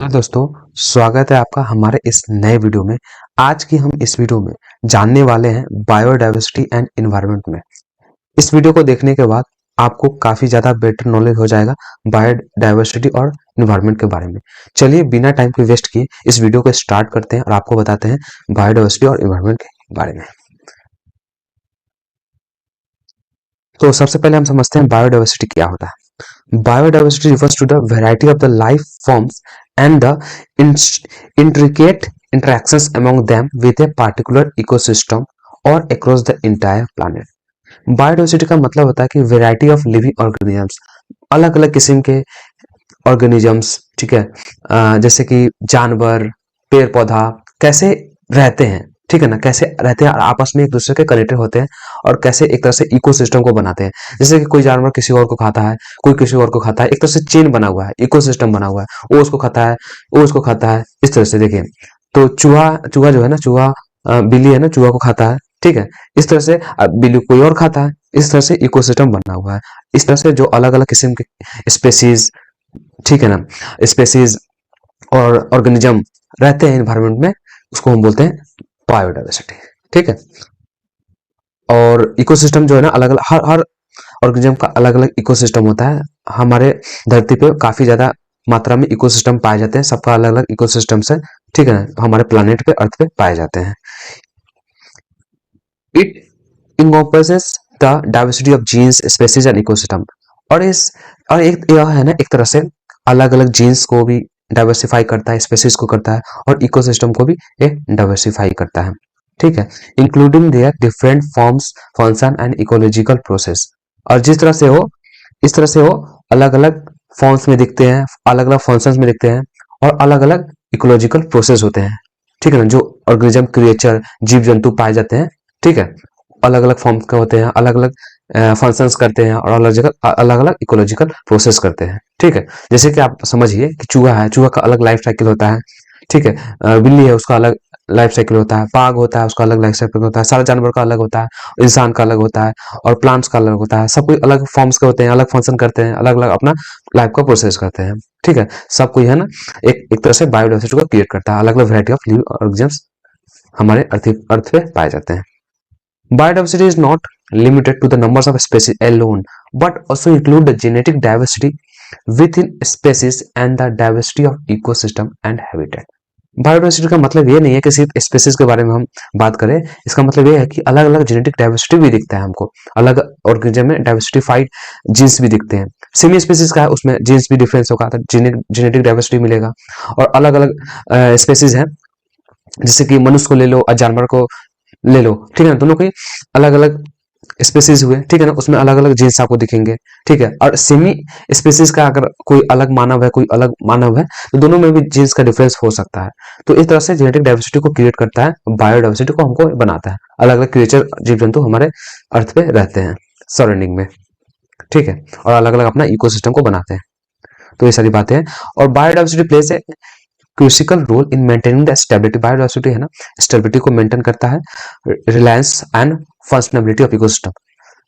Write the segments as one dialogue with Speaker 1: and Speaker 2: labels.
Speaker 1: Hello दोस्तों, स्वागत है आपका हमारे इस नए वीडियो में। आज की हम इस वीडियो में जानने वाले हैं बायोडाइवर्सिटी एंड एनवायरनमेंट में। इस वीडियो को देखने के बाद आपको काफी ज्यादा बेटर नॉलेज हो जाएगा बायोडाइवर्सिटी और एनवायरनमेंट के बारे में। चलिए बिना टाइम के वेस्ट किए इस वीडियो को स्टार्ट करते हैं और आपको बताते हैं बायोडाइवर्सिटी और एनवायरनमेंट के बारे में। तो सबसे पहले हम समझते हैं बायोडाइवर्सिटी क्या होता है। Biodiversity refers to the variety of the life forms and the intricate interactions among them with a particular ecosystem or across the entire planet. Biodiversity का मतलब होता है कि वेराइटी ऑफ लिविंग ऑर्गेनिजम्स, अलग अलग किस्म के ऑर्गेनिजम्स, ठीक है, जैसे कि जानवर, पेड़ पौधा कैसे रहते हैं, ठीक है ना, कैसे रहते हैं और आपस में एक दूसरे के कनेक्टेड होते हैं और कैसे एक तरह से इकोसिस्टम को बनाते हैं। जैसे कि कोई जानवर किसी और को खाता है, कोई किसी और को खाता है, एक तरह से चेन बना हुआ है, इकोसिस्टम बना हुआ है, वो उसको खाता है, वो उसको खाता है, इस तरह से देखिए। तो चूहा चूहा जो है ना, चूहा बिल्ली है ना, चूहा को खाता है, ठीक है। इस तरह से बिल्ली कोई और खाता है, इस तरह से इकोसिस्टम बना हुआ है। इस तरह से जो अलग अलग किस्म के स्पेसीज, ठीक है ना, स्पेसीज और ऑर्गेनिज्म रहते हैं एनवायरनमेंट में, उसको हम बोलते हैं बायोडाइवर्सिटी, ठीक है। और इकोसिस्टम जो है ना, अलग अलग हर हर ऑर्गेनिज्म का अलग अलग इकोसिस्टम होता है। हमारे धरती पे काफी ज्यादा मात्रा में इकोसिस्टम पाए जाते हैं, सबका अलग अलग इकोसिस्टम है, ठीक है ना, हमारे प्लानिट पे, अर्थ पे पाए जाते हैं। It encompasses the diversity of genes, species and ecosystem। और इस और एक यह है ना, एक तरह से अलग अलग जीन्स को भी डाइवर्सिफाई करता है, स्पेसीज को करता है और इकोसिस्टम को भी एक डाइवर्सिफाई करता है, ठीक है, including their different forms, function and ecological process. और जिस तरह से हो, इस तरह से हो, अलग अलग फॉर्म्स में दिखते हैं, अलग अलग फंक्शंस में दिखते हैं और अलग अलग इकोलॉजिकल प्रोसेस होते हैं, ठीक है ना। जो ऑर्गेनिज्म, क्रिएचर, जीव जंतु पाए जाते हैं, ठीक है, अलग अलग फॉर्म के होते हैं, अलग अलग फंक्शंस करते हैं और अलग अलग इकोलॉजिकल प्रोसेस करते हैं, ठीक है। जैसे कि आप समझिए कि चूहा है, चूहा का अलग लाइफ साइकिल होता है, ठीक है। बिल्ली है, उसका अलग लाइफ साइकिल होता है, बाघ होता है, उसका अलग लाइफ साइकिल होता है, सारे जानवर का अलग होता है, इंसान का अलग होता है और प्लांट्स का अलग होता है। सब कोई अलग फॉर्म्स के होते हैं, अलग फंक्शन करते हैं, अलग अलग अपना लाइफ का प्रोसेस करते हैं, ठीक है। सब कोई है ना, एक तरह से बायोडाइवर्सिटी को क्रिएट करता है। अलग अलग वैरायटी ऑफ लिविंग ऑर्गेनिजम्स हमारे अर्थ पे पाए जाते हैं। Biodiversity is not limited to the numbers of species alone, but also include the genetic diversity within species and the diversity of ecosystem and habitat। Biodiversity का मतलब ये नहीं है कि सिर्फ स्पेसीज के बारे में हम बात करें, इसका मतलब ये है कि अलग अलग जेनेटिक डाइवर्सिटी भी दिखता है हमको, अलग ऑर्गेनिज्म में डाइवर्सिफाइड जीन्स भी दिखते हैं। सेमी स्पेसीज का है, उसमें जीन्स भी डिफरेंस होगा, तो जेनेटिक डाइवर्सिटी मिलेगा। और अलग अलग स्पेसीज है, जैसे कि मनुष्य को ले लो और जानवर को ले लो, ठीक है ना, दोनों के अलग अलग स्पेसीज हुए, ठीक है ना, उसमें अलग अलग जीन्स आपको दिखेंगे, ठीक है। और सेमी स्पेसीज का अगर कोई अलग मानव है, कोई अलग मानव है, तो दोनों में भी जीन्स का डिफरेंस हो सकता है। तो इस तरह से जेनेटिक डाइवर्सिटी को क्रिएट करता है, बायोडाइवर्सिटी को हमको बनाता है। अलग अलग क्रिएचर, जीव जंतु हमारे अर्थ पे रहते हैं, सराउंडिंग में, ठीक है, और अलग अलग अपना इकोसिस्टम को बनाते हैं। तो ये सारी बातें हैं। और biodiversity plays a crucial role in maintaining the stability. Biodiversity है ना, स्टेबिलिटी को मेंटेन करता है, reliance and functionability of ecosystem.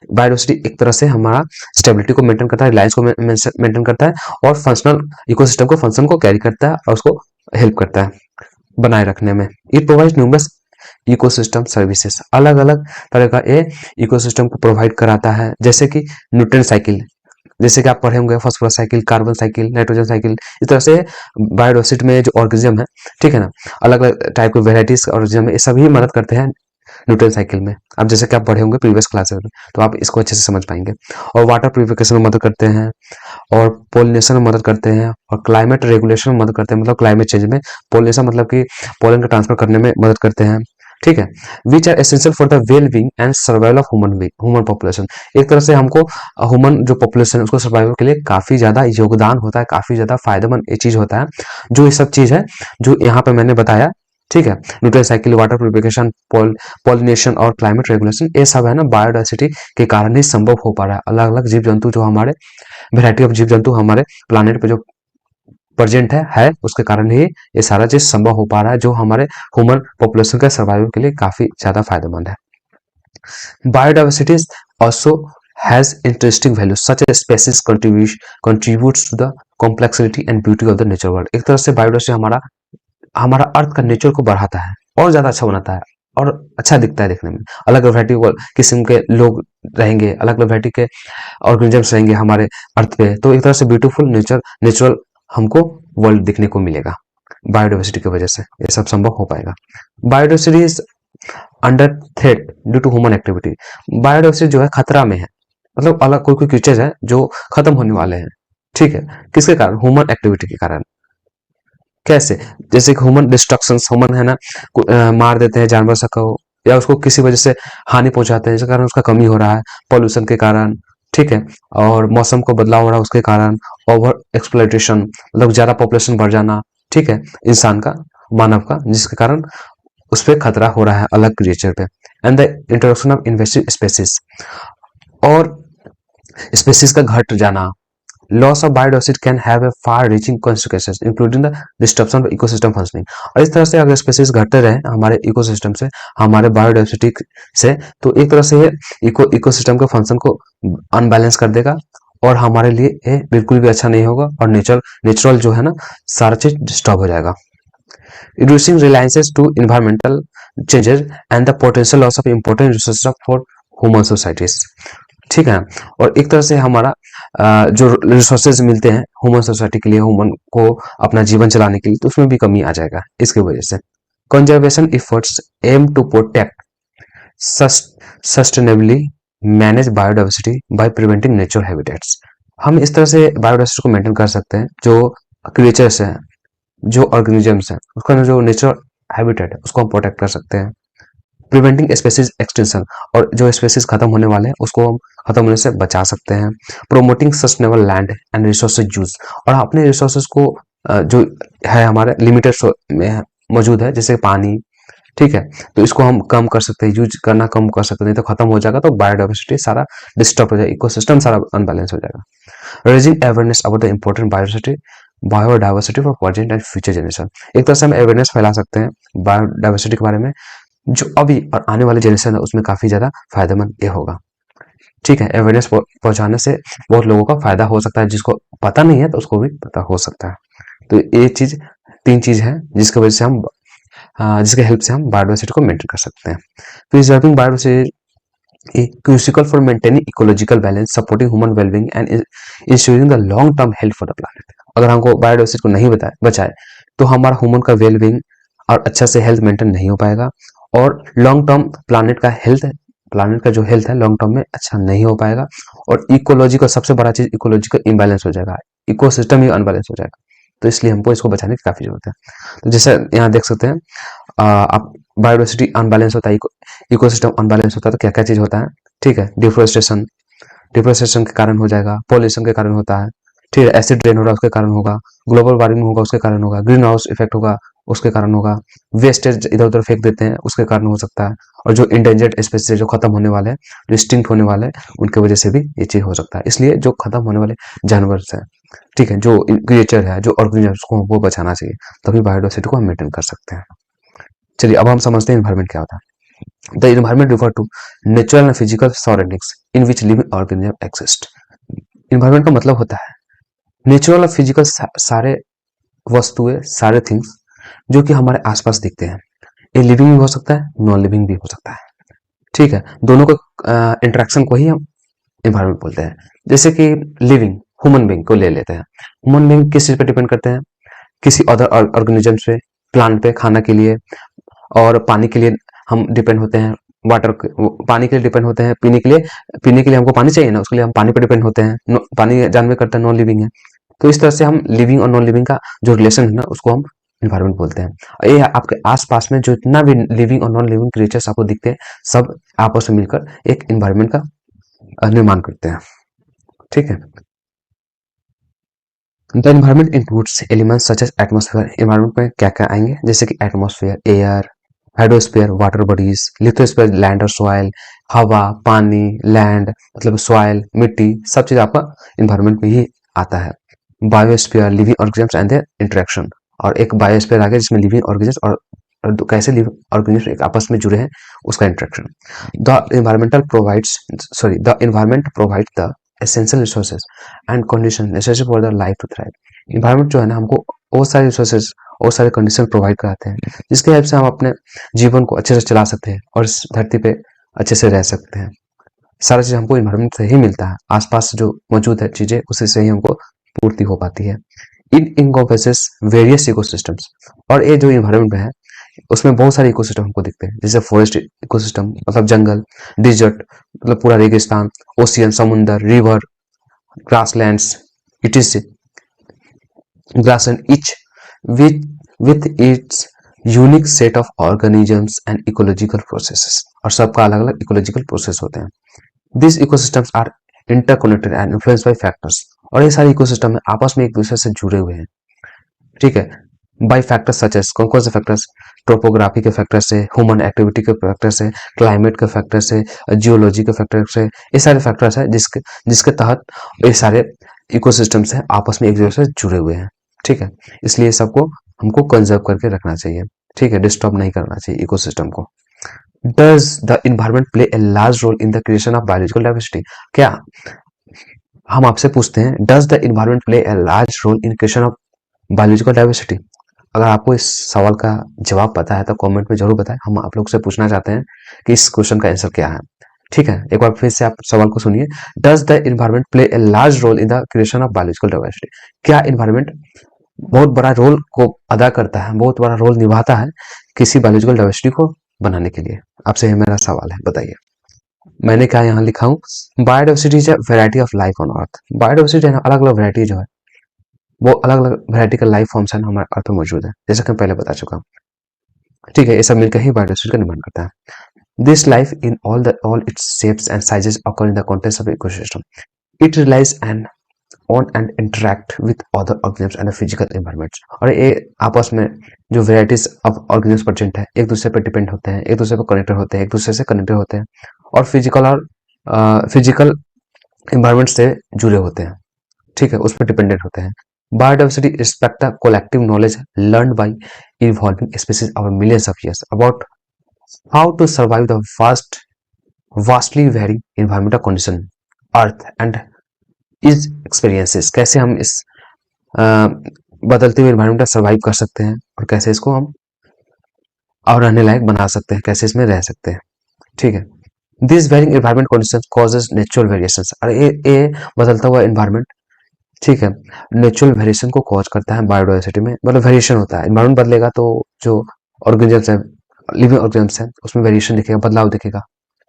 Speaker 1: Biodiversity एक तरह से हमारा स्टेबिलिटी को मेंटेन करता है, रिलायंस को मेंटेन करता है और फंक्शनल इकोसिस्टम को, फंक्शन को कैरी करता है और उसको हेल्प करता है बनाए रखने में। It provides numerous ecosystem services. अलग अलग तरह का ये इकोसिस्टम को प्रोवाइड कराता है, जैसे कि न्यूट्रिएंट साइकिल, जैसे कि आप पढ़े होंगे, phosphorus cycle, carbon cycle, nitrogen cycle. इस तरह से बायोडाइवर्सिटी में जो ऑर्गेनिज्म है, ठीक है ना, अलग अलग टाइप के वेराइटीज ऑर्गेनिज्म है, ये सभी मदद करते हैं न्यूट्रिएंट साइकिल में। अब जैसे कि आप पढ़े होंगे प्रीवियस क्लासेस में, तो आप इसको अच्छे से समझ पाएंगे। और वाटर प्यूरिफिकेशन में मदद करते हैं, और पोलिनेशन में मदद करते हैं, और क्लाइमेट रेगुलेशन में मदद करते हैं, मतलब क्लाइमेट चेंज में पोलिनेशन मतलब कि पोलन का ट्रांसफर करने में मदद करते हैं, ठीक है। Which are essential for the well being and survival of human population. एक तरह से हमको ह्यूमन जो पॉपुलेशन है उसको सर्वाइवल के लिए काफी ज्यादा योगदान होता है, काफी ज्यादा फायदेमंद ये चीज होता है। जो ये सब चीज है जो यहाँ पे मैंने बताया, ठीक है, nutrient cycle, water purification, pollination और क्लाइमेट रेगुलेशन, ये सब है ना बायोडाइवर्सिटी के कारण ही संभव हो पा रहा है। अलग अलग जीव जंतु जो हमारे, वेराइटी ऑफ जीव जंतु हमारे प्लानेट पे जो प्रेजेंट है उसके कारण ही ये सारा चीज संभव हो पा रहा है, जो हमारे ह्यूमन पॉपुलेशन के सर्वाइवल के लिए काफी ज्यादा फायदेमंद है। Biodiversity also has interesting values such as species contributes to the complexity and beauty of the nature world. एक तरह से बायोडाइवर्सिटी हमारा अर्थ का नेचर को बढ़ाता है और ज्यादा अच्छा बनाता है और अच्छा दिखता है देखने में। अलग अलग वैरायटी किस्म के लोग रहेंगे, अलग अलग वैरायटी के ऑर्गेनिजम्स रहेंगे हमारे अर्थ पे, तो एक तरह से ब्यूटीफुल नेचुरल हमको वर्ल्ड देखने को मिलेगा। बायोडाइवर्सिटी की वजह से ये सब संभव हो पाएगा। Biodiversity is under threat due to human activity. Biodiversity जो है खतरा में है, मतलब अलग कोई कोई क्रीचर्स है जो खत्म होने वाले हैं, ठीक है, किसके कारण? ह्यूमन एक्टिविटी के कारण। कैसे? जैसे कि ह्यूमन डिस्ट्रक्शन, ह्यूमन है ना मार देते हैं जानवर सबको, या उसको किसी वजह से हानि पहुंचाते हैं, जिसके कारण उसका कमी हो रहा है, पॉल्यूशन के कारण, ठीक है, और मौसम को बदलाव हो रहा है उसके कारण, ओवर एक्सप्लॉइटेशन मतलब ज्यादा पॉपुलेशन बढ़ जाना, ठीक है, इंसान का, मानव का, जिसके कारण उस पर खतरा हो रहा है अलग क्रिएचर पे। And the introduction of invasive species, और स्पेसीज का घट जाना। Loss of biodiversity can have a far reaching consequences including the disturbance of ecosystem functioning. और इस तरह से अगर स्पेसीज घटते रहे हमारे इकोसिस्टम से, हमारे बायोडाइवर्सिटी से, तो एक तरह से ये इकोसिस्टम के फंक्शन को अनबैलेंस कर देगा और हमारे लिए ये बिल्कुल भी अच्छा नहीं होगा, और नेचुरल जो है ना सारा चीज डिस्टर्ब हो जाएगा। reducing reliances to environmental changes and the potential loss of important resources for human societies। ठीक है, और एक तरह से हमारा जो रिसोर्सेज मिलते हैं ह्यूमन सोसाइटी के लिए, ह्यूमन को अपना जीवन चलाने के लिए, तो उसमें भी कमी आ जाएगा इसकी वजह से। Conservation efforts aim to protect sustainably manage biodiversity by preventing natural habitats. हम इस तरह से बायोडाइवर्सिटी को मेंटेन कर सकते हैं, जो क्रिएचर्स हैं, जो ऑर्गेनिजम्स हैं, उसका जो नेचुरल हैबिटेट है उसको हम प्रोटेक्ट कर सकते हैं। प्रिवेंटिंग स्पेसीज एक्सटेंशन, और जो स्पेसीज खत्म होने वाले हैं उसको हम खत्म होने से बचा सकते हैं। Promoting sustainable land and resources use, और अपने रिसोर्सेज को जो है हमारे लिमिटेड में मौजूद है, जैसे पानी, ठीक है, तो इसको हम कम कर सकते हैं, यूज करना कम कर सकते हैं, तो खत्म हो जाएगा तो बायोडाइवर्सिटी सारा डिस्टर्ब हो जाएगा, इकोसिस्टम सारा अनबैलेंस हो जाएगा। Raising awareness about the important biodiversity for present and future generation. एक तरह से हम अवेयरनेस फैला सकते हैं बायोडाइवर्सिटी के बारे में, जो अभी और आने वाले जनरेशन है उसमें काफी ज्यादा फायदेमंद ये होगा। ठीक है, अवेयरनेस पहुंचाने से बहुत लोगों का फायदा हो सकता है, जिसको पता नहीं है तो उसको भी पता हो सकता है। तो ये चीज, तीन चीज है जिसकी वजह से हम जिसके हेल्प से हम बायोडाइवर्सिटी को मेंटेन कर सकते हैं। Preserving biodiversity crucial for maintaining ecological balance, supporting human wellbeing and ensuring the long term health for the planet. अगर हमको बायोडाइवर्सिटी को नहीं बचाए तो हमारा ह्यूमन का वेलबींग और अच्छा से हेल्थ मेंटेन नहीं हो पाएगा, और लॉन्ग टर्म प्लैनेट का जो हेल्थ है लॉन्ग टर्म में अच्छा नहीं हो पाएगा, और इकोलॉजिकल, सबसे बड़ा चीज इकोलॉजिकल इम्बैलेंस हो जाएगा, इकोसिस्टम ही अनबैलेंस हो जाएगा। तो इसलिए हमको इसको बचाने की काफी जरूरत है। तो जैसे यहाँ देख सकते हैं आप, बायोडाइवर्सिटी अनबैलेंस होता है, इकोसिस्टम अनबैलेंस होता है, तो क्या क्या चीज होता है, ठीक है, डिफोरेस्टेशन के कारण हो जाएगा, पॉल्यूशन के कारण होता है, ठीक है, एसिड रेन हो रहा है उसके कारण होगा, ग्लोबल वार्मिंग होगा उसके कारण होगा, ग्रीन हाउस इफेक्ट होगा उसके कारण होगा, वेस्टेज इधर उधर फेंक देते हैं उसके कारण हो सकता है, और जो इंडेंजर्ड स्पीसीज जो खत्म होने वाले हैं, जो एक्सटिंक्ट होने वाले हैं, उनके वजह से भी ये चीज हो सकता है। इसलिए जो खत्म होने वाले जानवर है, ठीक है, जो क्रिएचर है, जो ऑर्गेनिजम्स को वो बचाना चाहिए, तभी बायोडाइवर्सिटी को हम मेंटेन कर सकते हैं। चलिए अब हम समझते हैं इन्वायरमेंट क्या होता है। The environment refer to natural and physical surroundings in which living organism exist. Environment का मतलब होता है नेचुरल और फिजिकल सारे वस्तुएं, सारे थिंग्स जो कि हमारे आसपास दिखते हैं। ये लिविंग भी हो सकता है, नॉन लिविंग भी हो सकता है, ठीक है, दोनों को इंटरेक्शन को ही हम इन्वायरमेंट बोलते हैं। जैसे कि लिविंग ह्यूमन बीइंग को ले लेते हैं, ह्यूमन बीइंग किस चीज पे डिपेंड करते हैं, किसी अदर ऑर्गेनिजम्स पे, प्लांट पे खाना के लिए, और पानी के लिए हम डिपेंड होते हैं, पानी के लिए डिपेंड होते हैं, पीने के लिए हमको पानी चाहिए ना, उसके लिए हम पानी पे डिपेंड होते हैं, पानी जानवर करता है, नॉन लिविंग है। तो इस तरह से हम लिविंग और नॉन लिविंग का जो रिलेशन है ना उसको हम इन्वायरमेंट बोलते हैं। ये आपके आसपास में जो इतना भी लिविंग और नॉन लिविंग क्रिएचर्स आपको दिखते हैं, सब आपस में मिलकर एक इन्वायरमेंट का निर्माण करते हैं, ठीक है। The environment includes elements such as atmosphere. Environment में क्या क्या आएंगे, जैसे कि atmosphere, air, hydrosphere, water bodies, lithosphere, land और सॉइल, हवा, पानी, लैंड मतलब सॉइल, मिट्टी, सब चीज आपका इन्वायरमेंट में ही आता है। Biosphere, living organisms and there interaction, और एक बायोस्फीयर आ गया जिसमें लिविंग ऑर्गेनिजम्स और कैसे लिविंग ऑर्गेनिजम्स एक आपस में जुड़े हैं उसका interaction. The environment provides the essential resources and conditions necessary for the life to thrive। Environment जो है ना हमको बहुत सारे रिसोर्सेज और सारे कंडीशन प्रोवाइड कराते हैं, जिसके हेल्प से हम अपने जीवन को अच्छे से चला सकते हैं और इस धरती पे अच्छे से रह सकते हैं। सारा चीज हमको इन्वायरमेंट से ही मिलता है, आसपास जो मौजूद है चीजें उसी से ही हमको पूर्ति हो पाती है। इन इनकॉम्प्रेसेस वेरियस इकोसिस्टम्स, और ये जो इन्वायरमेंट है उसमें बहुत सारे इकोसिस्टम हमको दिखते हैं, जैसे फॉरेस्ट इकोसिस्टम मतलब जंगल, डिजर्ट मतलब पूरा रेगिस्तान, ओशियन समुंदर, river, grasslands, it is grassland each with its unique set of organisms and ecological processes, और सबका अलग अलग इकोलॉजिकल प्रोसेस होते हैं। These ecosystems are interconnected and influenced by factors, और ये सारे इकोसिस्टम आपस में एक दूसरे से जुड़े हुए हैं, ठीक है, बाई फैक्टर्स सच एज, कौन कौन से फैक्टर्स, टोपोग्राफी के फैक्टर से, ह्यूमन एक्टिविटी के फैक्टर से, क्लाइमेट के फैक्टर से, जियोलॉजी के फैक्टर से, ये सारे फैक्टर्स है जिसके जिसके तहत ये सारे इकोसिस्टम्स है आपस में एक दूसरे से जुड़े हुए हैं, ठीक है। इसलिए सबको हमको कंजर्व करके रखना चाहिए, ठीक है, डिस्टर्ब नहीं करना चाहिए इकोसिस्टम को। Does the environment play a large role in the creation of biological diversity, क्या हम आपसे पूछते हैं does the environment play a large role in creation of biological diversity. अगर आपको इस सवाल का जवाब पता है तो कमेंट में जरूर बताएं, हम आप लोग से पूछना चाहते हैं कि इस क्वेश्चन का आंसर क्या है, ठीक है। एक बार फिर से आप सवाल को सुनिए, does the environment play a large role in the creation of biological diversity, क्या इन्वायरमेंट बहुत बड़ा रोल को अदा करता है, बहुत बड़ा रोल निभाता है किसी बायोलॉजिकल डाइवर्सिटी को बनाने के लिए, आपसे ये मेरा सवाल है, बताइए। मैंने क्या यहाँ लिखा हूँ, biodiversity is a variety of life on earth. Biodiversity है ना, अलग अलग वैरायटी जो है वो अलग अलग वैरायटी का लाइफ फॉर्म्स है ना हमारे अर्थ में मौजूद है, जैसा कि मैं पहले बता चुका हूँ, ठीक है। ये सब मिलकर ही बायोडाइवर्सिटी का निर्माण करता है। This life in all its shapes and sizes occur in the context of ecosystem. It relies on and interact with other organisms and the physical environments, और ये आपस में जो वेराइटीज ऑफ ऑर्गेनिम्स प्रेजेंट है एक दूसरे पर डिपेंड होते हैं, एक दूसरे पर कनेक्टेड होते हैं, एक दूसरे से कनेक्टेड होते हैं, और फिजिकल एनवायरनमेंट से जुड़े होते हैं, ठीक है, उस पर डिपेंडेंट होते हैं। Biodiversity respect the collective knowledge learn by evolving species over millions of years about how to survive the vastly varying environmental condition earth and is experiences, कैसे हम इस बदलते हुए एनवायरमेंट में सर्वाइव कर सकते हैं और कैसे इसको हम और रहने लायक बना सकते हैं, कैसे इसमें रह सकते हैं, ठीक है। This varying environment conditions causes natural variations, और ये बदलता हुआ एनवायरमेंट, ठीक है, नेचुरल वेरिएशन को कॉज करता है बायोडाइवर्सिटी में, मतलब वेरिएशन होता है, एनवायरमेंट बदलेगा तो जो ऑर्गेनिजम्स है, लिविंग ऑर्गेनिजम्स है, उसमें वेरिएशन दिखेगा, बदलाव दिखेगा,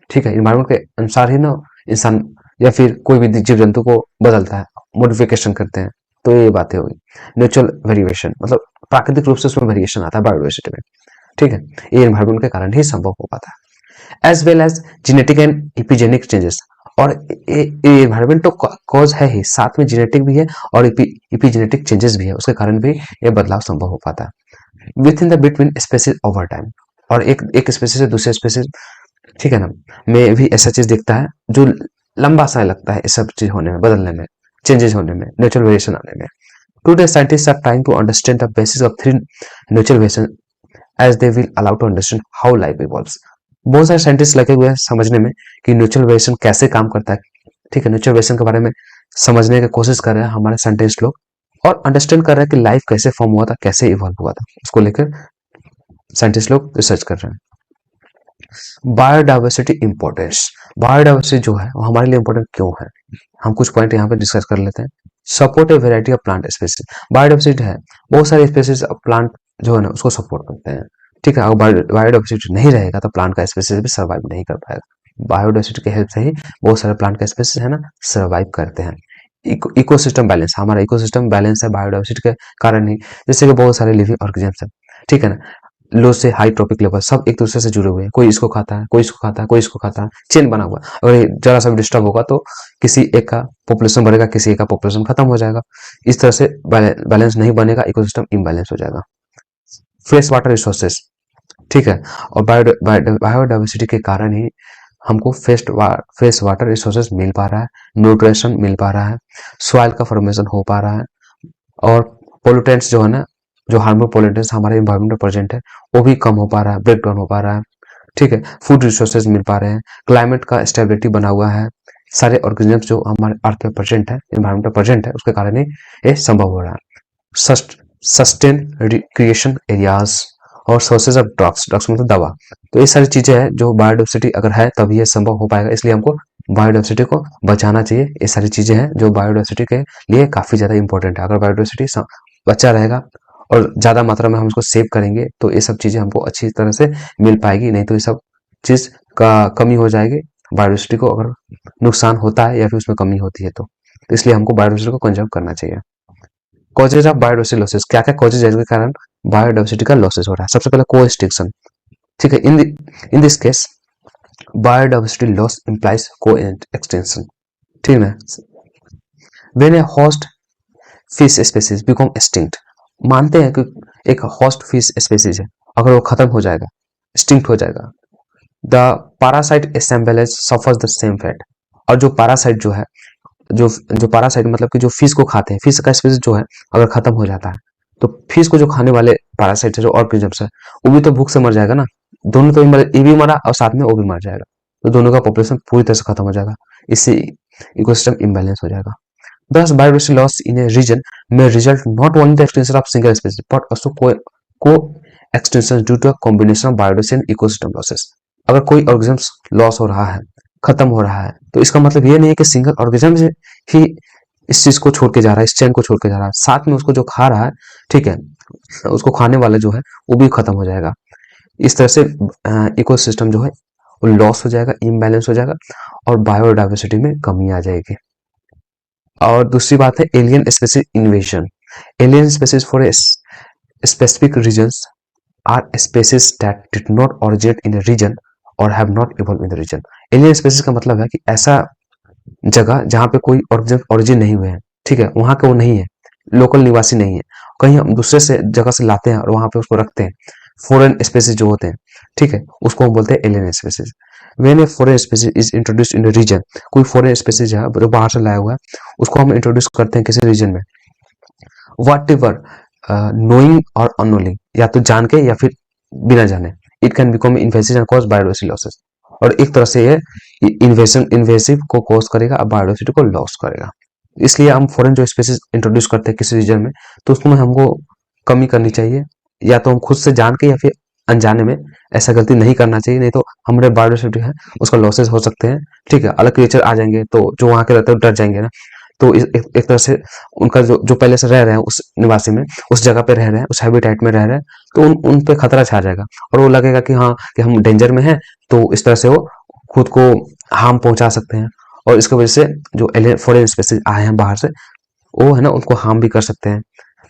Speaker 1: ठीक है। एनवायरमेंट के अनुसार ही ना इंसान या फिर कोई भी जीव जंतु को बदलता है, मॉडिफिकेशन करते हैं, तो ये बातें होगी नेचुरल वेरिएशन, मतलब प्राकृतिक रूप से उसमें वेरिएशन आता है बायोडाइवर्सिटी में, ठीक है। ये एनवायरमेंट के कारण ही संभव हो पाता है, as well as genetic and epigenetic changes, और ये एनवायरमेंट तो कॉज है ही, साथ में जेनेटिक भी है और इपिजेनेटिक चेंजेस भी है, उसके कारण भी ये बदलाव संभव हो पाता है with in the between species over time, और एक स्पेसीज से दूसरे स्पेसीज, ठीक है ना, में भी ऐसा चीज दिखता है जो लंबा समय लगता है इस सब चीज होने में, बदलने में, चेंजेस होने में, नेचुरल वेरिएशन आने में। Today scientists are trying to understand the basis of three natural variation as they will allow to understand how life evolves. बहुत सारे साइंटिस्ट लगे हुए हैं समझने में कि नेचुरल वेरिएशन कैसे काम करता है, ठीक है, नेचुरल वेरिएशन के बारे में समझने की कोशिश कर रहे हैं हमारे साइंटिस्ट लोग, और अंडरस्टैंड कर रहे हैं कि लाइफ कैसे फॉर्म हुआ था, कैसे इवॉल्व हुआ था, उसको लेकर साइंटिस्ट लोग रिसर्च कर रहे हैं। बायोडाइवर्सिटी इंपॉर्टेंस, बायोडाइवर्सिटी जो है वो हमारे लिए इंपॉर्टेंट क्यों है, हम कुछ पॉइंट यहाँ पे डिस्कस कर लेते हैं। Support a variety of plant species, biodiversity है, बहुत सारे स्पीसीज ऑफ प्लांट जो है ना उसको सपोर्ट करते हैं, ठीक है। अगर बायोडाइवर्सिटी नहीं रहेगा तो प्लांट का स्पीसीज भी सर्वाइव नहीं कर पाएगा, बायोडाइवर्सिटी की हेल्प से ही बहुत सारे प्लांट का स्पीसीज है ना सर्वाइव करते हैं। इकोसिस्टम बैलेंस, हमारा इकोसिस्टम बैलेंस है बायोडाइवर्सिटी के कारण ही, जैसे कि बहुत सारे लिविंग ऑर्गेनिजम्स है, ठीक है ना, लो से हाई ट्रॉपिक लेवल सब एक दूसरे से जुड़े हुए हैं, कोई इसको खाता है, कोई इसको खाता है, कोई इसको खाता है, चेन बना हुआ है, अगर जरा सा भी डिस्टर्ब होगा तो किसी एक का पॉपुलेशन बढ़ेगा, किसी एक का पॉपुलेशन खत्म हो जाएगा, इस तरह से बैलेंस नहीं बनेगा, इकोसिस्टम इम्बैलेंस हो जाएगा। फ्रेश वाटर रिसोर्सेस, ठीक है, और बायोडाइवर्सिटी के कारण ही हमको फ्रेश वाटर रिसोर्सेज मिल पा रहा है, न्यूट्रिशन मिल पा रहा है, सॉइल का फॉर्मेशन हो पा रहा है, और पोल्यूटेंट्स जो है ना, जो हार्मफुल पोल्यूटेंट्स हमारे एनवायरमेंट में प्रेजेंट है वो भी कम हो पा रहा है, ब्रेक डाउन हो पा रहा है, ठीक है। फूड रिसोर्सेज मिल पा रहे हैं, क्लाइमेट का स्टेबिलिटी बना हुआ है, सारे ऑर्गेनिजम्स जो हमारे अर्थ में प्रेजेंट है, एनवायरमेंट में प्रेजेंट है, उसके कारण ही ये संभव हो रहा है। सस्टेन रिक्रिएशन एरियाज और सोर्सेज ऑफ ड्रग्स, ड्रग्स मतलब दवा। तो ये सारी चीजें हैं जो बायोडाइवर्सिटी अगर है तभी ये संभव हो पाएगा, इसलिए हमको बायोडाइवर्सिटी को बचाना चाहिए। ये सारी चीजें हैं जो बायोडाइवर्सिटी के लिए काफी ज्यादा इंपॉर्टेंट है। अगर बायोडाइवर्सिटी बचा रहेगा और ज्यादा मात्रा में हम इसको सेव करेंगे तो ये सब चीजें हमको अच्छी तरह से मिल पाएगी, नहीं तो ये सब चीज का कमी हो जाएगी। बायोडाइवर्सिटी को अगर नुकसान होता है या फिर उसमें कमी होती है तो इसलिए हमको बायोडाइवर्सिटी को कंजर्व करना चाहिए। कॉजेज ऑफ बायोडाइवर्सिटी लॉसेस, क्या क्या कॉजेज है जिसके कारण बायोडाइवर्सिटी का लॉसेस हो रहा है। सबसे पहले को एक्सटिंक्शन, ठीक है। In this case biodiversity loss implies को एक्सटेंशन, ठीक है। When A host fish species become extinct, मानते हैं कि एक होस्ट फिश स्पेसीज है, अगर वो खत्म हो जाएगा, एक्सटिंक्ट हो जाएगा, the parasite assemblage suffers the same fate. और जो पैरासाइट जो है, जो जो पैरासाइट मतलब कि जो फिश को खाते हैं, फिश का स्पीसीज जो है अगर खत्म हो जाता है तो फिश को जो खाने वाले पैरासाइट है, जो ऑर्गेनिजम्स है, वो भी तो भूख से मर जाएगा ना। दोनों तो ये भी मरा और साथ में वो भी मर जाएगा, तो दोनों का पॉपुलेशन पूरी तरह से खत्म हो जाएगा। इससे इकोसिस्टम इम्बैलेंस हो जाएगा। Thus, biodiversity loss in a region may result not only the extinction of single species but also co-extinction due to a combination of biodiversity and ecosystem losses. अगर कोई ऑर्गेनिज्म लॉस हो रहा है, खत्म हो रहा है, तो इसका मतलब ये नहीं है कि सिंगल ऑर्गेनिज्म ही इस चीज को छोड़ के जा रहा है, इस चेन को छोड़ के जा रहा है, साथ में उसको जो खा रहा है, ठीक है, उसको खाने वाला जो है वो भी खत्म हो जाएगा। इस तरह से इकोसिस्टम जो है वो लॉस हो जाएगा, इम्बैलेंस हो जाएगा और बायोडाइवर्सिटी में कमी आ जाएगी। और दूसरी बात है alien species invasion. Alien species for specific regions are species that did not originate in a region और have not evolve in the region. Alien species का मतलब है कि ऐसा जगह जहाँ पे कोई ओरिजिन नहीं हुए हैं, ठीक है, वहां के वो नहीं है, लोकल निवासी नहीं है, कहीं हम दूसरे से जगह से लाते हैं और वहां पे उसको रखते हैं। फॉरेन स्पेसीज जो होते हैं, ठीक है, उसको हम बोलते हैं alien species. When a foreign species is introduced in a region, कोई फॉरेन स्पेसीज है जो बाहर से लाया हुआ है, उसको हम इंट्रोड्यूस करते हैं किसी रीजन में, वट एवर नोइंग और अननोइंग, या तो जान के या फिर बिना जाने, it can become invasive and cause biodiversity losses. और एक तरह से ये इन्वेसिव को कॉज करेगा और बायोडाइवर्सिटी को लॉस करेगा। इसलिए हम फॉरेन जो स्पेसीज इंट्रोड्यूस करते हैं किसी रीजन में, तो उसमें हमको कमी करनी चाहिए, या तो हम खुद से जान के या फिर अनजाने में ऐसा गलती नहीं करना चाहिए, नहीं तो हमारे बायोडाइवर्सिटी है उसका लॉसेस हो सकते हैं, ठीक है। अलग क्रिएचर आ जाएंगे तो जो वहां के रहते हैं डर जाएंगे ना, तो एक तरह से उनका जो पहले से रह रहे हैं उस निवासी में, उस जगह पे रह रहे हैं, उस हैबिटेट में रह रहे हैं, तो उन पे खतरा छा जाएगा और वो लगेगा कि हाँ कि हम डेंजर में हैं, तो इस तरह से वो खुद को हार्म पहुंचा सकते हैं। और इसकी वजह से जो फॉरेन स्पेसीज आए हैं बाहर से, वो है ना उनको हार्म भी कर सकते हैं।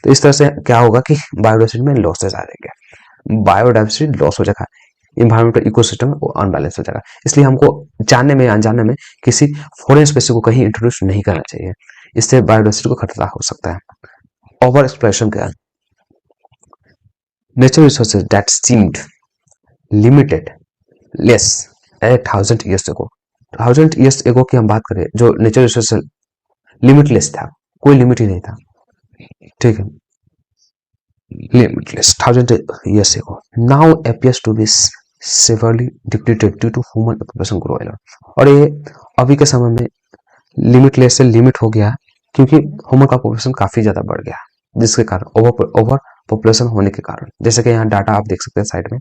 Speaker 1: तो इस तरह से क्या होगा कि बायोडाइवर्सिटी में लॉसेस आ जाएंगे, बायोडाइवर्सिटी लॉस हो जाएगा, इन्वायरमेंटल इकोसिस्टम वो अनबैलेंस हो जाएगा। इसलिए हमको जानने में अनजाने में किसी फॉरेन स्पेसीज को कहीं इंट्रोड्यूस नहीं करना चाहिए, इससे बायोडाइवर्सिटी को खतरा हो सकता है। ओवर एक्सप्लोरेशन क्या है? Nature resources that seemed limited less A 1000 years ago, 1000 years ago की हम बात करें, जो नेचर रिसोर्सेज लिमिटलेस था, कोई लिमिट ही नहीं था, ठीक है, limitless 1000 years ago now appears to be severely depleted due to human population growth। और ये अभी के समय में लिमिटलेस से लिमिट हो गया क्योंकि ह्यूमन का पॉपुलेशन काफी ज्यादा बढ़ गया, जिसके कारण ओवर पॉपुलेशन होने के कारण, जैसे कि यहाँ डाटा आप देख सकते हैं साइड में।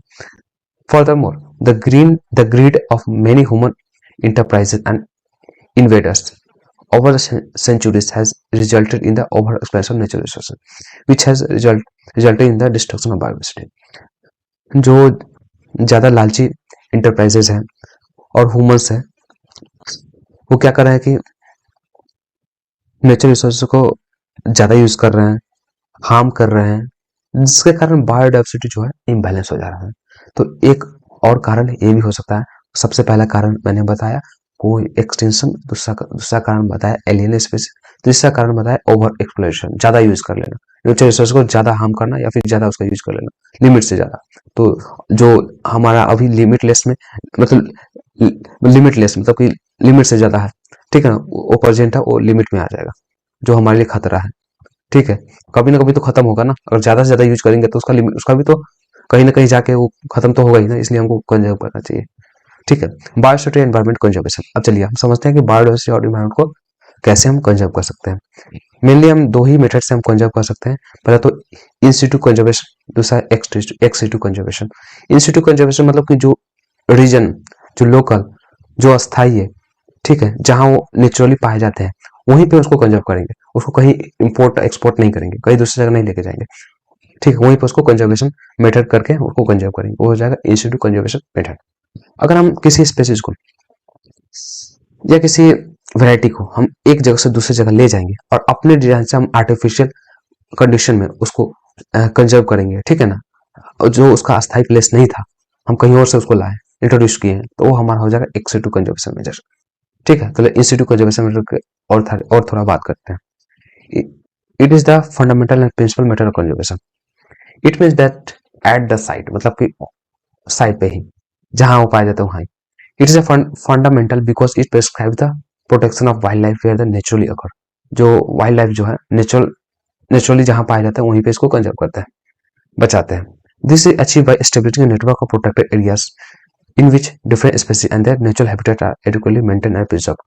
Speaker 1: Furthermore the greed of many human enterprises and invaders over the centuries has resulted in the overexploitation of natural resources, which has resulted in the destruction of biodiversity। जो ज्यादा लालची इंटरप्राइजेस हैं और ह्यूमंस हैं, वो क्या कर रहे हैं कि नेचुरल रिसोर्सेज को ज्यादा यूज कर रहे हैं, हार्म कर रहे हैं, जिसके कारण बायोडाइवर्सिटी जो है इम्बैलेंस हो जा रहा है। तो एक और कारण ये भी हो सकता है। सबसे पहला कारण मैंने बताया कोई एक्सटेंशन, दूसरा कारण बताया एलियन स्पेसीज, तीसरा कारण बताया ओवर एक्सप्लोरेशन, ज्यादा यूज कर लेना, नेचुरल रिसोर्स को ज्यादा हार्म करना या फिर ज्यादा उसका यूज कर लेना लिमिट से ज्यादा। तो जो हमारा अभी लिमिटलेस में मतलब कि लिमिट से ज्यादा है, ठीक है ना, वो प्रेजेंट है, वो लिमिट में आ जाएगा, जो हमारे लिए खतरा है, ठीक है। कभी ना कभी तो खत्म होगा ना, अगर ज्यादा से ज्यादा यूज करेंगे तो उसका लिमिट, उसका भी तो कहीं ना कहीं जाके वो खत्म तो होगा ही ना, इसलिए हमको कंजर्व करना चाहिए, ठीक है। बायोसिटी एनवायरमेंट कंजर्वेशन। अब चलिए हम समझते हैं कि बायोडाइवर्सिटी और एनवायरमेंट को कैसे हम कंजर्व कर सकते हैं। मेनली हम दो ही मेथड से हम कंजर्व कर सकते हैं। पहला तो इन सिटू कंजर्वेशन, दूसरा एक्स सिटू कंजर्वेशन। इन सिटू कंजर्वेशन मतलब कि जो रीजन, जो लोकल, जो अस्थाई है, ठीक है, जहां वो नेचुरली पाए जाते हैं वहीं पे उसको कंजर्व करेंगे, उसको कहीं इंपोर्ट एक्सपोर्ट नहीं करेंगे, कहीं दूसरी जगह नहीं लेके जाएंगे, ठीक है, वहीं पे उसको कंजर्वेशन मेथड करके उसको कंजर्व करेंगे, वो हो जाएगा इन सिटू कंजर्वेशन मेथड। अगर हम किसी स्पेसीज को या किसी वैरायटी को हम एक जगह से दूसरी जगह ले जाएंगे और अपने डिजाइन से हम आर्टिफिशियल कंडीशन में उसको कंजर्व करेंगे, ठीक है ना, और जो उसका अस्थायी प्लेस नहीं था हम कहीं और से उसको लाए, इंट्रोड्यूस किए हैं, तो वो हमारा हो जाएगा एक्स सिटू कंजर्वेशन मेजर, ठीक है। तो इन सिटू कंजर्वेशन मेथड के और थोड़ा बात करते हैं। It is the fundamental and principal method of conservation. It means that at the site, मतलब कि साइट पे ही जहां वो पाया जाता है वहां। It is a fundamental because it prescribe the protection of wild life where the naturally occur. जो वाइल्ड लाइफ जो है नेचुरली जहां पाया जाता है वहीं पे इसको कंजर्व करते हैं, बचाते हैं। This is achieve by establishing a network of protected areas in which different species and their natural habitat are adequately maintained and preserved।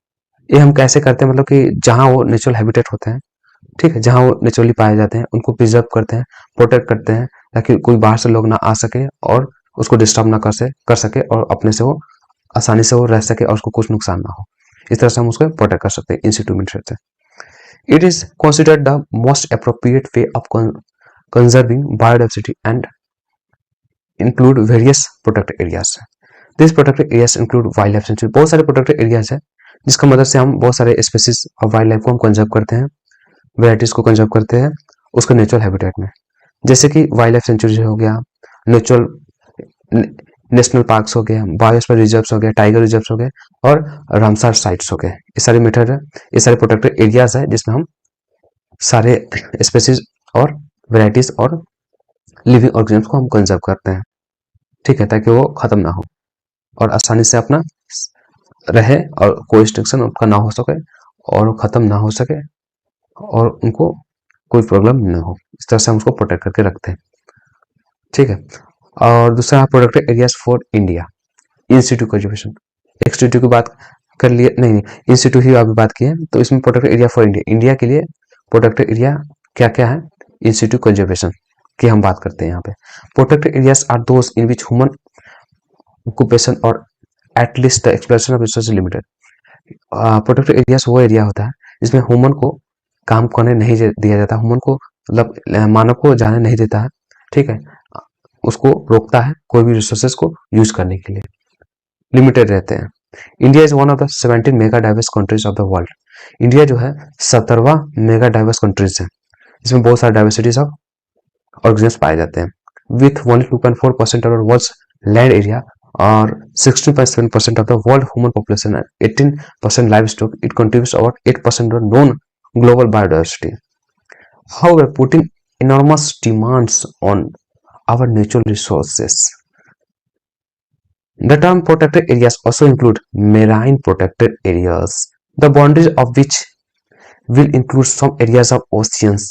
Speaker 1: ये हम कैसे करते हैं, मतलब कि जहां वो नेचुरल हैबिटेट होते हैं, ठीक है, जहां वो नेचुरली पाए जाते हैं उनको प्रिजर्व करते हैं, प्रोटेक्ट करते हैं, ताकि कोई बाहर से लोग ना आ सके और उसको डिस्टर्ब ना कर सके और अपने से वो आसानी से वो रह सके और उसको कुछ नुकसान ना हो। इस तरह से हम उसको प्रोटेक्ट कर सकते हैं इन सिटू मेथड से। It is considered the most appropriate way of conserving biodiversity and include various protected areas. This protected areas include wild life sanctuary. बहुत सारे प्रोटेक्टेड एरियाज है जिसका मदद से हम बहुत सारे स्पेसीज ऑफ वाइल्ड लाइफ को हम कंजर्व करते हैं, वेराइटीज को कंजर्व करते हैं उसके नेचुरल हैबिटेट में, जैसे कि वाइल्ड लाइफ सेंचुरी हो गया, नेचुरल नेशनल पार्क्स हो गए, बायोस्फीयर रिजर्व्स हो गए, टाइगर रिजर्व्स हो गए और रामसार साइट्स हो गए। ये सारे मेथड है, ये सारे प्रोटेक्टेड एरियाज है जिसमें हम सारे स्पेसीज और वेराइटीज और लिविंग ऑर्गेनिम्स को हम कंजर्व करते हैं, ठीक है, ताकि वो खत्म ना हो और आसानी से अपना रहे और कोई एक्सटिंक्शन उनका ना हो सके और खत्म ना हो सके और उनको कोई प्रॉब्लम ना हो। इस तरह से हम उसको प्रोटेक्ट करके रखते हैं, ठीक है। और दूसरा protected areas for India, in situ conservation. Ex situ की बात कर लिए, नहीं इन सिटू ही अभी बात की है, तो इसमें protected area for India, India के लिए प्रोटेक्टेड एरिया क्या क्या है, इन सिटू कंजर्वेशन की हम बात करते हैं यहाँ पे। Protected areas are those in which human occupation और at least the exploration of resource limited. Protected areas वो एरिया होता है जिसमें ह्यूमन को काम करने नहीं दिया जाता, ह्यूमन को मतलब मानव को जाने नहीं देता है, ठीक है, उसको रोकता है कोई भी रिसोर्सेज को यूज करने के लिए, लिमिटेड रहते हैं। India is one of the 17 mega diverse countries of the world. India जो है 17वां मेगा डाइवर्स कंट्रीज है, इसमें बहुत सारे डाइवर्सिटीज ऑफ ऑर्गेनिम्स पाए जाते हैं। With only 2.4% of world's land area और 16.7% of the world human population and 18% livestock, it contributes about 8% of known global biodiversity. However, putting enormous demands on our natural resources. The term protected areas also include marine protected areas, the boundaries of which will include some areas of oceans,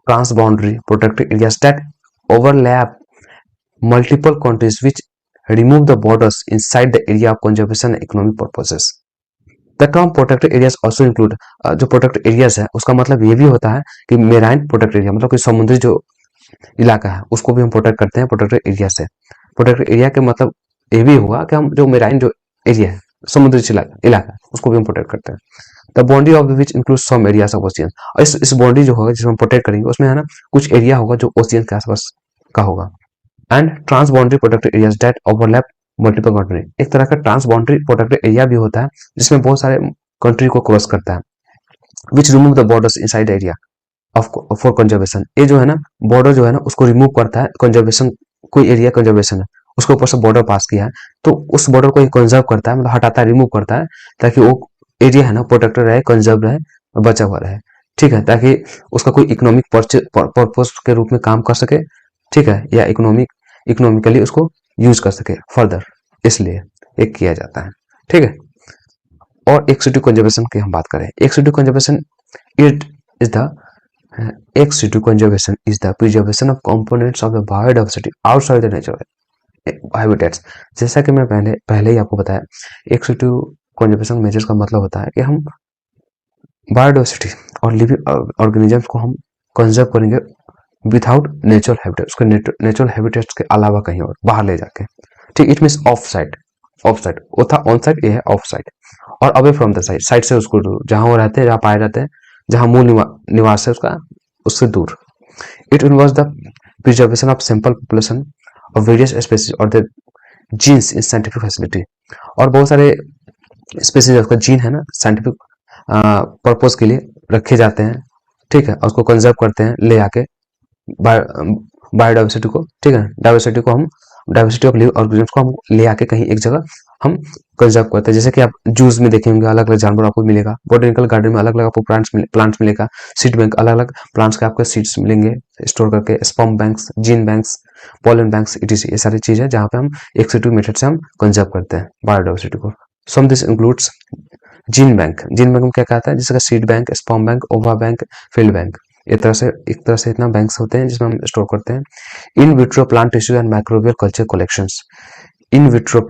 Speaker 1: transboundary protected areas that overlap multiple countries which remove the borders inside the area of conservation and economic purposes. The term protected areas also include जो protected areas है उसका मतलब ये भी होता है कि marine protected area, मतलब कि समुद्री जो इलाका है उसको भी हम प्रोटेक्ट करते हैं protected area से। protected area के मतलब ये भी होगा कि हम जो मेराइन जो एरिया है, समुद्री इलाका उसको भी हम प्रोटेक्ट करते हैं। The boundary of which include some areas of ocean. और इस बाउंड्री जो होगा जिसमें हम प्रोटेक्ट करेंगे उसमें है ना कुछ एरिया होगा जो ओशियन के आसपास का होगा। And trans boundary protected areas that overlap multiple country. एक तरह का ट्रांस बाउंड्री प्रोटेक्टेड एरिया भी होता है जिसमें बहुत सारे कंट्री को क्रॉस करता है, which remove the borders inside area of for conservation. ये जो है ना बॉर्डर जो है ना उसको रिमूव करता है, कंजर्वेशन कोई एरिया कंजर्वेशन है उसके ऊपर से बॉर्डर पास किया है तो उस बॉर्डर को कंजर्व करता है, मतलब हटाता है, रिमूव करता है, ताकि वो एरिया है ना प्रोटेक्टेड रहे, कंजर्व रहे, बचा हुआ रहे, ठीक है, ताकि उसका कोई इकोनॉमिक पर्पज के रूप में काम कर सके, ठीक है, या इकोनॉमिकली उसको यूज कर सके फर्दर, इसलिए एक किया जाता है, ठीक है। और एक्सिटिव कंजर्वेशन की हम बात करें, ex situ conservation it is the ex situ conservation is the preservation of components of the biodiversity outside the natural habitats. जैसा कि मैं पहले ही आपको बताया, एक्सिटिव कंजर्वेशन मेजर्स का मतलब होता है कि हम बायोडाइवर्सिटी और लिविंग ऑर्गेनिजम्स को हम कंजर्व करेंगे विदाउट नेचुरल हैबिटेट, उसके नेचुरल हैबिटेट्स के अलावा कहीं और बाहर ले जाके, ठीक। इट मीन्स ऑफ साइड, वो था ऑन साइड, ये है ऑफ साइड। और away from the side, side से उसको दूर, जहां वो रहते हैं, जहां पाए जाते हैं, जहां मूल निवास है उसका, उससे दूर। It involves the preservation of simple population of various species और the genes in scientific facility. और बहुत सारे स्पीसीज उसका जीन है ना, साइंटिफिक पर्पज के लिए रखे जाते हैं, ठीक है, और उसको कंजर्व करते हैं ले आके बायोडाइवर्सिटी को, ठीक है, डाइवर्सिटी को हम, डाइवर्सिटी ऑफ लिविंग ऑर्गेनिजम्स को हम ले आके कहीं एक जगह हम कंजर्व करते हैं। जैसे कि आप जूस में देखेंगे अलग अलग जानवर आपको मिलेगा, बोटेनिकल गार्डन में अलग अलग आपको प्लांट्स मिलेगा, सीड बैंक अलग अलग प्लांट्स के आपको सीड्स मिलेंगे स्टोर करके, sperm banks, gene banks, pollen banks, etc., ये सारी चीज है जहाँ पे हम एक्सटिव मेथड से हम कंजर्व करते हैं बायोडाइवर्सिटी को। सम दिस इंक्लूड्स जीन बैंक में क्या कहता है, जैसे सीड बैंक, स्पर्म बैंक, ओवा बैंक, फील्ड बैंक, एक तरह से इतना बैंक्स होते हैं जिसमें हम स्टोर करते हैं। In vitro plant tissue and microbial culture collections, in vitro,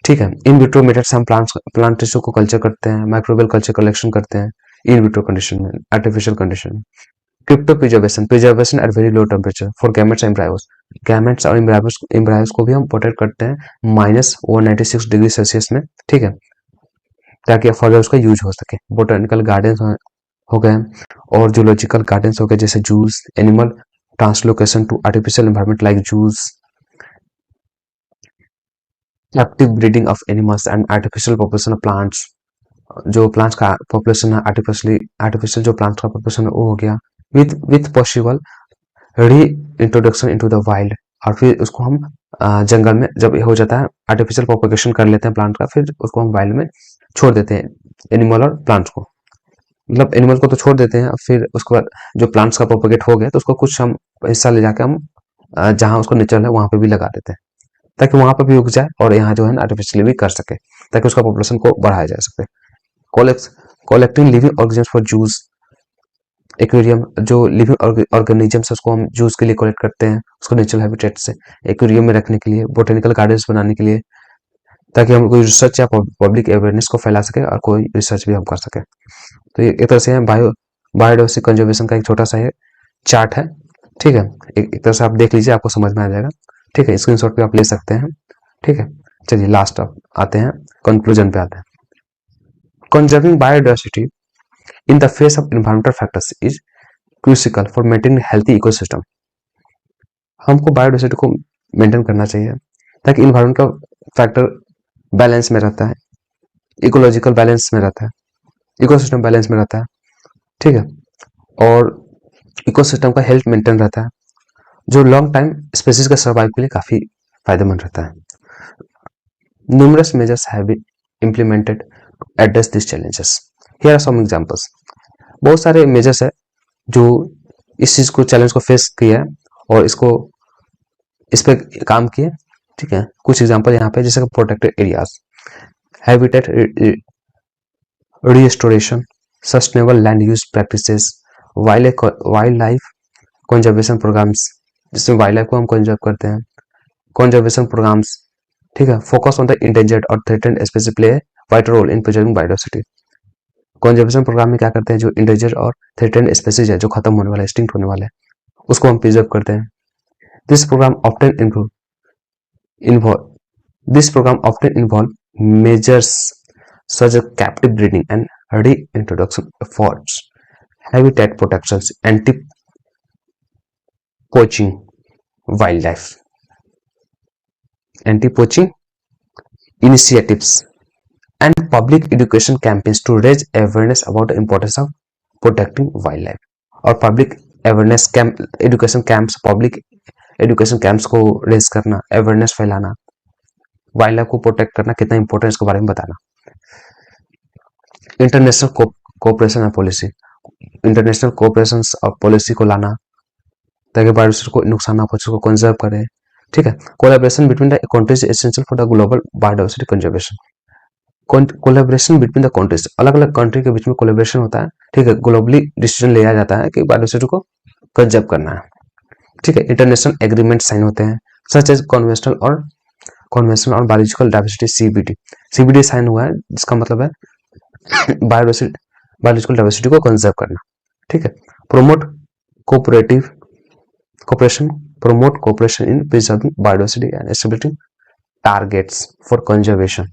Speaker 1: ठीक है, इन विट्रो मेथड से हम प्लांट टिश्यू को कल्चर करते हैं, माइक्रोबियल कल्चर कलेक्शन करते हैं इन विट्रो कंडीशन में, artificial condition. Crypto preservation at very low temperature for gametes and embryos, gametes और एम्ब्रायोस को भी हम प्रोटेक्ट करते हैं -196 डिग्री सेल्सियस में, ठीक है, ताकि फर्दर उसका यूज हो सके। बोटेनिकल गार्डन हो गए और जूलॉजिकल गार्डन्स हो गए, जैसे zoos, animal translocation to artificial environment like zoos, captive breeding of animals and artificial population of plants, जो प्लांट्स का पॉपुलेशन है आर्टिफिशियल जो प्लांट्स का पॉपुलेशन है वो हो गया, with possible reintroduction into the wild, और फिर उसको हम जंगल में जब हो जाता है आर्टिफिशियल प्रोपगेशन कर लेते हैं प्लांट का, फिर उसको हम वाइल्ड में छोड़ देते हैं एनिमल और प्लांट्स को, मतलब एनिमल को तो छोड़ देते हैं, फिर उसके बाद जो प्लांट्स का प्रोपगेट हो गया तो उसको कुछ हम हिस्सा ले जाके हम जहां उसको नेचुरल है वहां पे भी लगा देते हैं, ताकि वहां पर भी उग जाए और यहाँ जो है आर्टिफिशियली भी कर सके, ताकि उसका पॉपुलेशन को बढ़ाया जा सके। Collecting living organisms for juice, aquarium, जो लिविंग ऑर्गेनिजम्स उसको हम जूस के लिए कलेक्ट करते हैं उसको नेचुरल हैबिटेट से, एक्वेरियम में रखने के लिए, बोटेनिकल गार्डन्स बनाने के लिए, ताकि हम कोई रिसर्च या पब्लिक अवेयरनेस को फैला सके और कोई रिसर्च भी हम कर सके। तो ये एक तरह से बायोडाइवर्सिटी कंजर्वेशन का एक छोटा सा चार्ट है, ठीक है, एक तरह से आप देख लीजिए, आपको समझ में आ जाएगा, ठीक है, स्क्रीनशॉट पे आप ले सकते हैं, ठीक है। चलिए लास्ट आप आते हैं, कंक्लूजन पे आते हैं। Conserving biodiversity in the face of environmental factors is crucial for maintaining healthy ecosystem। हमको बायोडाइवर्सिटी को मेंटेन करना चाहिए ताकि इन्वायरमेंट का फैक्टर बैलेंस में रहता है, इकोलॉजिकल बैलेंस में रहता है, इकोसिस्टम बैलेंस में रहता है, ठीक है, और इकोसिस्टम का हेल्थ मेंटेन रहता है, जो लॉन्ग टाइम स्पेसीज का सर्वाइव के लिए काफी फायदेमंद रहता है। Numerous measures have been implemented to address this challenges. Here are some examples. बहुत सारे मेजर्स है जो इस चीज को, चैलेंज को फेस किया है और इस पे काम किए, ठीक है। कुछ एग्जांपल यहाँ पे, जैसे protected areas, habitat restoration, sustainable land use practices, wildlife conservation programs, जिसमें वाइल्ड लाइफ को हम कंजर्व करते हैं, कंजर्वेशन प्रोग्राम्स, ठीक है, फोकस ऑन द इंडेंजर्ड और threatened species play vital role in preserving biodiversity. Conservation program में क्या करते हैं, जो इंडेंजर और थ्रेटेंड स्पीशीज है, जो खत्म होने वाला है, एक्सटिंक्ट होने वाला है, उसको हम प्रिजर्व करते हैं। This program often involve measures such as captive breeding and reintroduction efforts, habitat protections, anti-poaching wildlife, anti-poaching initiatives, and public education campaigns to raise awareness about the importance of protecting wildlife। और public awareness camp, education camps, public education camps को raise करना, awareness फैलाना, wild life को protect करना कितना important है इसके बारे में बताना। International cooperation and policy, international cooperation और पॉलिसी को लाना ताकि बायोडाइवर्सिटी को नुकसान ना पहुंचे, उसको कंजर्व करे, ठीक है। Collaboration between the countries essential for the global biodiversity conservation. Collaboration between the countries, अलग अलग कंट्री के बीच में कोलैबोरेशन होता है, ठीक है, ग्लोबली डिसीजन लिया जाता है कि बायोडाइवर्सिटी को कंजर्व करना है, ठीक है। इंटरनेशनल एग्रीमेंट साइन होते हैं, सच एज कन्वेंशनल और बायोलॉजिकल डाइवर्सिटी, सीबीडी साइन हुआ है, जिसका मतलब है बायोडाइवर्सिटी बायोलॉजिकल डाइवर्सिटी को कंजर्व करना, ठीक है। Promote cooperation, promote cooperation in preserving biodiversity and establishing targets for conservation।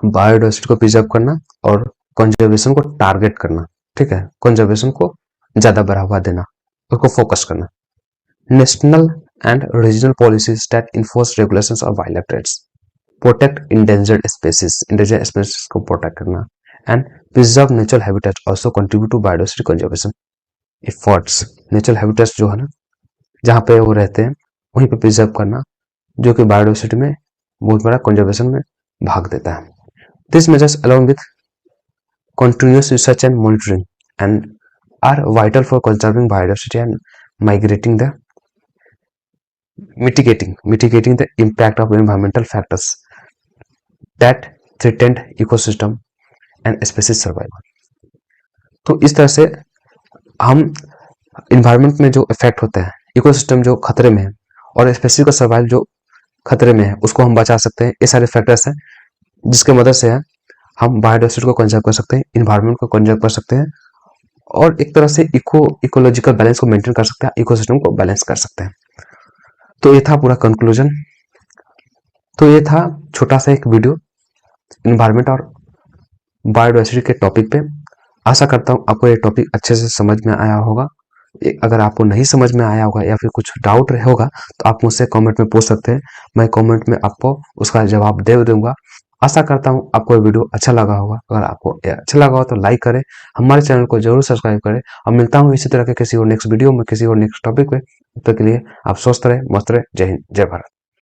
Speaker 1: Biodiversity को प्रिजर्व करना और कंजर्वेशन को टारगेट करना, ठीक है। कंजर्वेशन को ज्यादा बढ़ावा देना, उसको फोकस करना। National and regional policies that enforce regulations of wild life rights, protect endangered species को प्रोटेक्ट करना and preserve natural habitat also contribute to biodiversity conservation efforts. Natural habitats जो है ना, जहाँ पे वो रहते हैं वहीं पे प्रिजर्व करना, जो कि बायोडाइवर्सिटी में बहुत बड़ा कंजर्वेशन में भाग देता है। This measures along with continuous research and monitoring and are vital for conserving biodiversity and mitigating the impact of environmental factors that threaten ecosystem and species survival। तो इस तरह से हम इन्वायरमेंट में जो इफेक्ट होता है, इकोसिस्टम जो खतरे में है और स्पेसीज का सर्वाइवल जो खतरे में है, उसको हम बचा सकते हैं। ये सारे फैक्टर्स हैं जिसके मदद से हम बायोडाइवर्सिटी को कंजर्व कर सकते हैं, इन्वायरमेंट को कंजर्व कर सकते हैं और एक तरह से इकोलॉजिकल बैलेंस को मेंटेन कर सकते हैं, इकोसिस्टम को बैलेंस कर सकते हैं। तो ये था पूरा कंक्लूजन। तो ये था छोटा सा एक वीडियो इन्वायरमेंट और बायोडाइवर्सिटी के टॉपिक पे। आशा करता हूँ आपको ये टॉपिक अच्छे से समझ में आया होगा। अगर आपको नहीं समझ में आया होगा या फिर कुछ डाउट होगा तो आप मुझसे कमेंट में पूछ सकते हैं, मैं कमेंट में आपको उसका जवाब दे दूंगा। आशा करता हूँ आपको ये वीडियो अच्छा लगा होगा। अगर आपको अच्छा लगा हो तो लाइक करें, हमारे चैनल को जरूर सब्सक्राइब करें और मिलता हूँ इसी तरह के किसी और नेक्स्ट वीडियो में, किसी और नेक्स्ट टॉपिक पे। तब तक के लिए आप स्वस्थ रहे, मस्त रहे। जय हिंद, जय भारत।